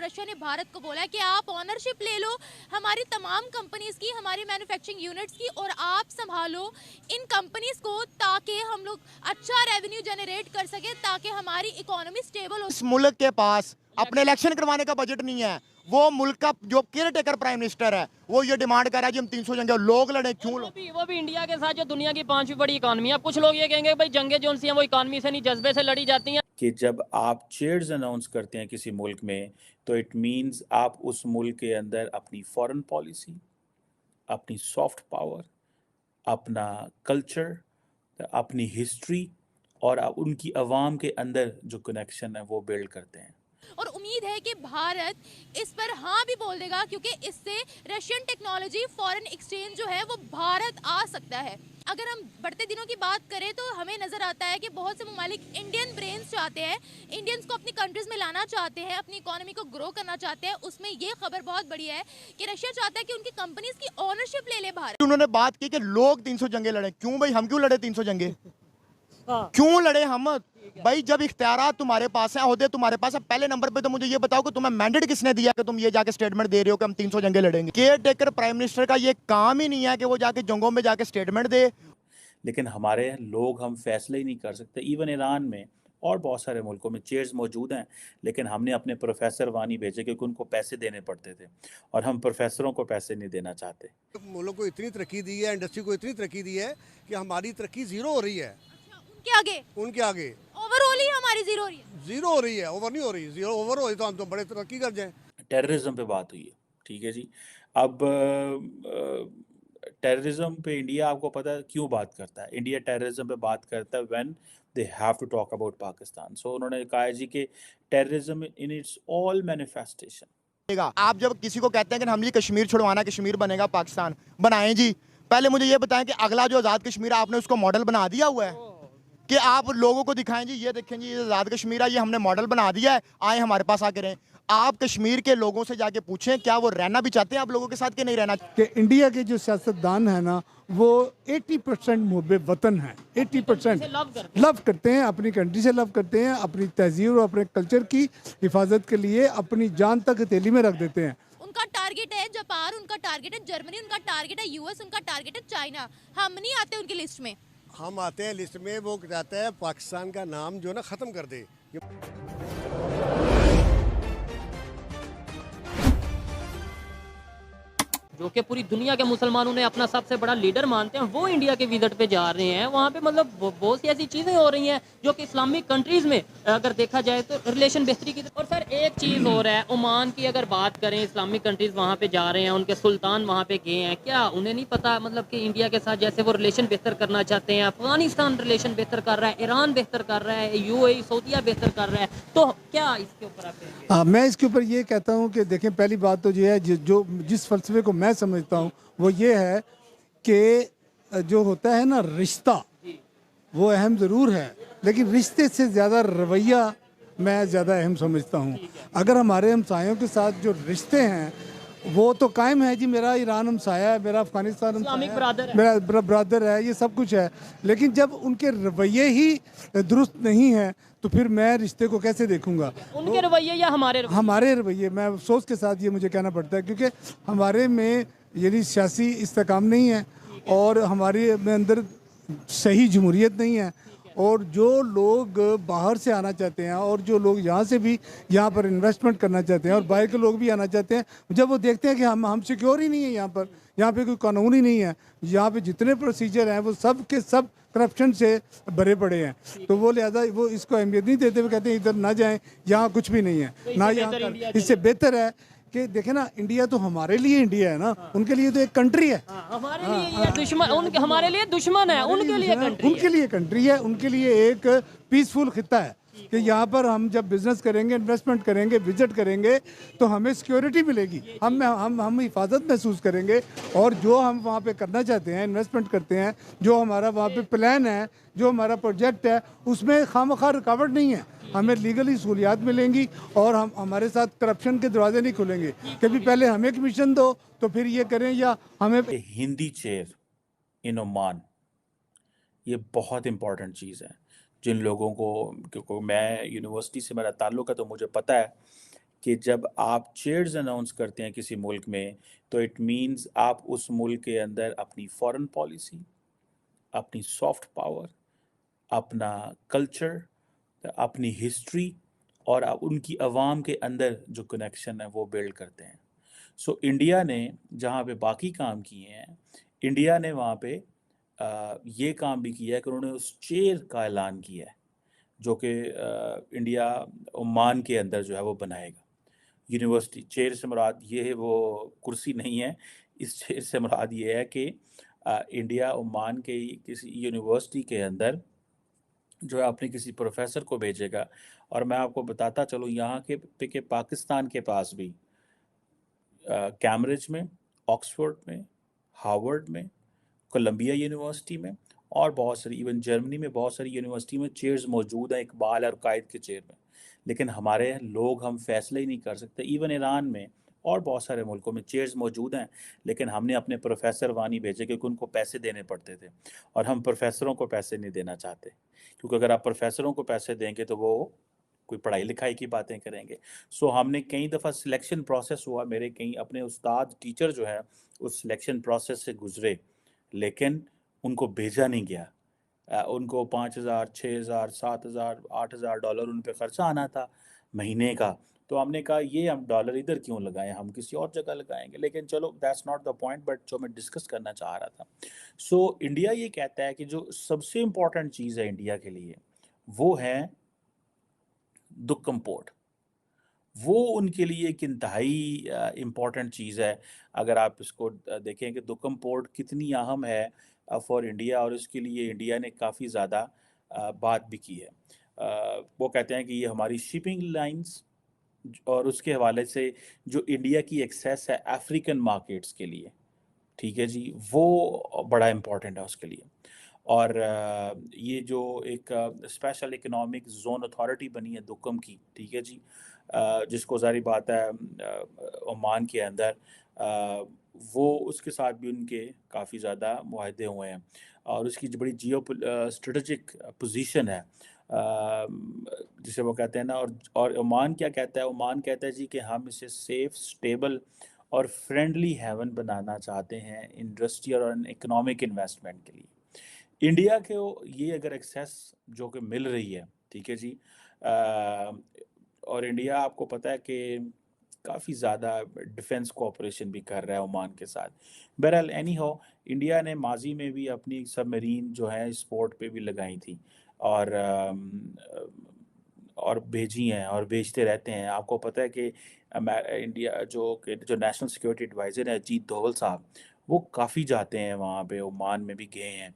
Russia ने भारत को बोला है कि आप ऑनरशिप ले लो हमारी तमाम कंपनीज की, हमारी मैन्युफैक्चरिंग यूनिट्स की, और आप संभालो इन कंपनीज को ताकि हम लोग अच्छा रेवेन्यू जनरेट कर सके, ताकि हमारी इकोनॉमी स्टेबल हो। इस मुल्क के पास अपने इलेक्शन करवाने का बजट नहीं है। वो मुल्क का जो केयर टेकर प्राइम मिनिस्टर है वो ये डिमांड कर रहा है कि हम 300 जंगे लोग लड़े, क्यों वो भी इंडिया के साथ जो दुनिया की 5वीं बड़ी इकॉनमी है। अब कुछ लोग ये कहेंगे भाई जंगे जो सी हैं वो इकॉनमी से नहीं जज्बे से लड़ी जाती हैं। कि जब आप चेयर्स अनाउंस करते हैं किसी मुल्क में तो इट मींस आप उस मुल्क के अंदर अपनी फॉरेन पॉलिसी, अपनी सॉफ्ट पावर, अपना कल्चर, अपनी हिस्ट्री और उनकी अवाम के अंदर जो कनेक्शन है वो बिल्ड करते हैं। और उम्मीद है कि भारत इस पर हाँ भी बोल देगा, क्योंकि इससे रशियन टेक्नोलॉजी फॉरेन एक्सचेंज जो है वो भारत आ सकता है। अगर हम बढ़ते दिनों की बात करें तो हमें नजर आता है कि बहुत से ममालिक इंडियन ब्रेन्स चाहते हैं, इंडियंस को अपनी कंट्रीज में लाना चाहते हैं, अपनी इकोनॉमी को ग्रो करना चाहते हैं। उसमें ये खबर बहुत बढ़िया है कि रशिया चाहता है कि उनकी कंपनीज की ओनरशिप ले ले भारत। उन्होंने बात की कि लोग 300 जंगे लड़े, क्यों भाई हम क्यों लड़े 300 जंगे? क्यों लड़े हम भाई? जब इख्तियारात तुम्हारे पास है, ओहदे तुम्हारे पास है, पहले नंबर पे तो मुझे ये बताओ कि तुम्हें मैंडेट किसने दिया कि तुम ये जाके स्टेटमेंट दे रहे हो कि हम 300 जंगे लड़ेंगे? केयर टेकर प्राइम मिनिस्टर का ये काम ही नहीं है कि वो जाके जंगों में जाके स्टेटमेंट दे। लेकिन हमारे लोग हम फैसले ही नहीं कर सकते। इवन ईरान में और बहुत सारे मुल्कों में चेयर्स मौजूद हैं, लेकिन हमने अपने प्रोफेसर वहाँ नहीं भेजे क्योंकि उनको पैसे देने पड़ते थे, और हम प्रोफेसरों को पैसे नहीं देना चाहते। मुल्क को इतनी तरक्की दी है, इंडस्ट्री को इतनी तरक्की दी है कि हमारी तरक्की जीरो हो रही है। उनके आगे ओवरऑल ही हमारी जीरो हो रही है। जीरो हो रही है, ओवर नहीं हो रही। जीरो ओवर हो तो हम तो बड़े तरक्की कर जाएं। टेररिज्म पे बात हुई है, ठीक है जी। अब टेररिज्म पे इंडिया, आपको पता है क्यों बात करता है? इंडिया टेररिज्म पे बात करता है when they have to talk about Pakistan. So उन्होंने कहा है जी कि terrorism in its all manifestation. आप जब किसी को कहते हैं कि हम जी कश्मीर छुड़वाना, कश्मीर बनेगा पाकिस्तान, बनाएं जी। पहले मुझे ये बताएं कि अगला जो आज़ाद कश्मीर है आपने उसको मॉडल बना दिया हुआ है कि आप लोगों को दिखाएं जी ये देखें जी ये आज़ाद कश्मीर है, ये हमने मॉडल बना दिया है, आए हमारे पास आके रहें। आप कश्मीर के लोगों से जाके पूछें क्या वो रहना भी चाहते हैं आप लोगों के साथ कि नहीं रहना? कि इंडिया के जो सियासतदान है ना वो 80% मुहब्बे वतन है, 80% लव करते हैं, अपनी कंट्री से लव करते हैं, अपनी तहजीब और अपने कल्चर की हिफाजत के लिए अपनी जान तक हथेली में रख देते हैं। उनका टारगेट है जापान, उनका टारगेट है जर्मनी, उनका टारगेट है यूएस, उनका टारगेट है चाइना। हम नहीं आते उनकी लिस्ट में। हम आते हैं लिस्ट में, वो चाहता है पाकिस्तान का नाम जो ना ख़त्म कर दे। जो कि पूरी दुनिया के मुसलमानों ने अपना सबसे बड़ा लीडर मानते हैं, वो इंडिया के विजिट पे जा रहे हैं। वहाँ पे मतलब बहुत सी ऐसी चीज़ें हो रही हैं जो कि इस्लामिक कंट्रीज़ में अगर देखा जाए तो रिलेशन बेहतरी की। और सर एक चीज़ हो रहा है, ओमान की अगर बात करें, इस्लामिक कंट्रीज़ वहाँ पे जा रहे हैं, उनके सुल्तान वहाँ पे गए हैं। क्या उन्हें नहीं पता मतलब कि इंडिया के साथ जैसे वो रिलेशन बेहतर करना चाहते हैं, अफगानिस्तान रिलेशन बेहतर कर रहा है, ईरान बेहतर कर रहा है, यूएई सऊदीया बेहतर कर रहा है, तो क्या इसके ऊपर आप? मैं इसके ऊपर ये कहता हूँ कि देखें, पहली बात तो ये है जो जिस फलसफे को मैं समझता हूँ वो ये है कि जो होता है ना रिश्ता, वो अहम ज़रूर है, लेकिन रिश्ते से ज़्यादा रवैया मैं ज़्यादा अहम समझता हूँ। अगर हमारे हमसायों के साथ जो रिश्ते हैं वो तो कायम है जी, मेरा ईरान हमसाया है, मेरा अफगानिस्तान हमसाया है, मेरा ब्रदर है, ये सब कुछ है, लेकिन जब उनके रवैये ही दुरुस्त नहीं है तो फिर मैं रिश्ते को कैसे देखूंगा? उनके रवैये या हमारे रवैये? मैं अफसोस के साथ ये मुझे कहना पड़ता है, क्योंकि हमारे में यानी सियासी इस्तेकाम नहीं है और हमारे में अंदर सही जमहूरियत नहीं है। और जो लोग बाहर से आना चाहते हैं और जो लोग यहाँ से भी यहाँ पर इन्वेस्टमेंट करना चाहते हैं और बाहर के लोग भी आना चाहते हैं, जब वो देखते हैं कि हम सिक्योर ही नहीं है, यहाँ पे कोई कानून ही नहीं है, यहाँ पे जितने प्रोसीजर हैं वो सब के सब करप्शन से भरे पड़े हैं, तो वो लिहाजा वो इसको अहमियत नहीं देते हुए कहते हैं इधर ना जाएं, यहाँ कुछ भी नहीं है ना, यहाँ इससे बेहतर है कि देखें ना, इंडिया तो हमारे लिए इंडिया है ना, उनके लिए तो एक कंट्री है। हमारे लिए ये दुश्मन, हमारे लिए दुश्मन है, उनके लिए कंट्री है, उनके लिए एक पीसफुल खिता है कि यहाँ पर हम जब बिजनेस करेंगे, इन्वेस्टमेंट करेंगे, विजिट करेंगे तो हमें सिक्योरिटी मिलेगी, हम हिफाजत महसूस करेंगे, और जो हम वहाँ पे करना चाहते हैं, इन्वेस्टमेंट करते हैं, जो हमारा वहाँ पे प्लान है, जो हमारा प्रोजेक्ट है, उसमें खामखा रुकावट नहीं है, हमें लीगली सहूलियात मिलेंगी और हमारे साथ करप्शन के दरवाजे नहीं खुलेंगे। कभी पहले हमें कमीशन दो तो फिर ये करें, या हमें हिंदी चेयर इन ओमान, ये बहुत इम्पॉर्टेंट चीज़ है जिन लोगों को, क्योंकि मैं यूनिवर्सिटी से मेरा ताल्लुक़ है तो मुझे पता है کہ جب آپ چیئرز اناؤنس کرتے ہیں کسی ملک میں تو اٹ مینز آپ اس ملک کے اندر اپنی فارن پالیسی، اپنی سافٹ پاور، اپنا کلچر، اپنی ہسٹری اور ان کی عوام کے اندر جو کنیکشن ہے وہ بلڈ کرتے ہیں. سو انڈیا نے جہاں پہ باقی کام کیے ہیں، انڈیا نے وہاں پہ یہ کام بھی کیا ہے کہ انہوں نے اس چیئر کا اعلان کیا ہے جو کہ انڈیا عمان کے اندر جو ہے وہ بنائے گا. یونیورسٹی چیئر سے مراد یہ ہے، وہ کرسی نہیں ہے. اس چیئر سے مراد یہ ہے کہ انڈیا عمان کے کسی یونیورسٹی کے اندر جو ہے اپنے کسی پروفیسر کو بھیجے گا. اور میں آپ کو بتاتا چلوں یہاں کے کہ پاکستان کے پاس بھی کیمبرج میں، آکسفورڈ میں، ہارورڈ میں، کولمبیا یونیورسٹی میں اور بہت ساری، ایون جرمنی میں بہت ساری یونیورسٹی میں چیئرز موجود ہیں اقبال اور قائد کے چیئر میں. لیکن ہمارے لوگ ہم فیصلے ہی نہیں کر سکتے. ایون ایران میں اور بہت سارے ملکوں میں چیئرز موجود ہیں، لیکن ہم نے اپنے پروفیسر وہاں نہیں بھیجے کیونکہ ان کو پیسے دینے پڑتے تھے، اور ہم پروفیسروں کو پیسے نہیں دینا چاہتے، کیونکہ اگر آپ پروفیسروں کو پیسے دیں گے تو وہ کوئی پڑھائی لکھائی کی باتیں کریں گے. سو ہم نے کئی دفعہ سلیکشن پروسیس ہوا، میرے کئی اپنے استاد ٹیچر جو ہے اس سلیکشن پروسیس سے گزرے، لیکن ان کو بھیجا نہیں گیا. ان کو 5,000 6,000 7,000 $8,000 ان پہ خرچہ آنا تھا مہینے کا. تو ہم نے کہا یہ ہم ڈالر ادھر کیوں لگائیں، ہم کسی اور جگہ لگائیں گے. لیکن چلو that's not the point, but جو میں ڈسکس کرنا چاہ رہا تھا، سو انڈیا یہ کہتا ہے کہ جو سب سے امپورٹنٹ چیز ہے انڈیا کے لیے وہ ہے دکم پورٹ. وہ ان کے لیے ایک انتہائی امپورٹنٹ چیز ہے. اگر آپ اس کو دیکھیں کہ دکم پورٹ کتنی اہم ہے فار انڈیا، اور اس کے لیے انڈیا نے کافی زیادہ بات بھی کی ہے. وہ کہتے ہیں کہ یہ ہماری شپنگ لائنز اور اس کے حوالے سے جو انڈیا کی ایکسیس ہے افریقن مارکیٹس کے لیے، ٹھیک ہے جی، وہ بڑا امپورٹنٹ ہے اس کے لیے. اور یہ جو ایک اسپیشل اکنامک زون اتھارٹی بنی ہے دکم کی، ٹھیک ہے جی، جس کو ظاہری بات ہے عمان کے اندر، وہ اس کے ساتھ بھی ان کے کافی زیادہ معاہدے ہوئے ہیں، اور اس کی جو بڑی جیو اسٹریٹجک پوزیشن ہے جسے وہ کہتے ہیں نا. اور عمان کیا کہتا ہے؟ عمان کہتا ہے جی کہ ہم اسے سیف، اسٹیبل اور فرینڈلی ہیون بنانا چاہتے ہیں انڈسٹریل اور اکنامک انویسٹمنٹ کے لیے. انڈیا کے یہ اگر ایکسیس جو کہ مل رہی ہے، ٹھیک ہے جی، اور انڈیا آپ کو پتہ ہے کہ کافی زیادہ ڈیفنس کوآپریشن بھی کر رہا ہے عمان کے ساتھ. بہرحال اینی ہو، انڈیا نے ماضی میں بھی اپنی سب مرین جو ہے اسپورٹ پہ بھی لگائی تھی، اور بھیجی ہیں اور بھیجتے رہتے ہیں. آپ کو پتہ ہے کہ انڈیا جو نیشنل سیکورٹی ایڈوائزر ہے اجیت دوول صاحب، وہ کافی جاتے ہیں وہاں پہ، عمان میں بھی گئے ہیں.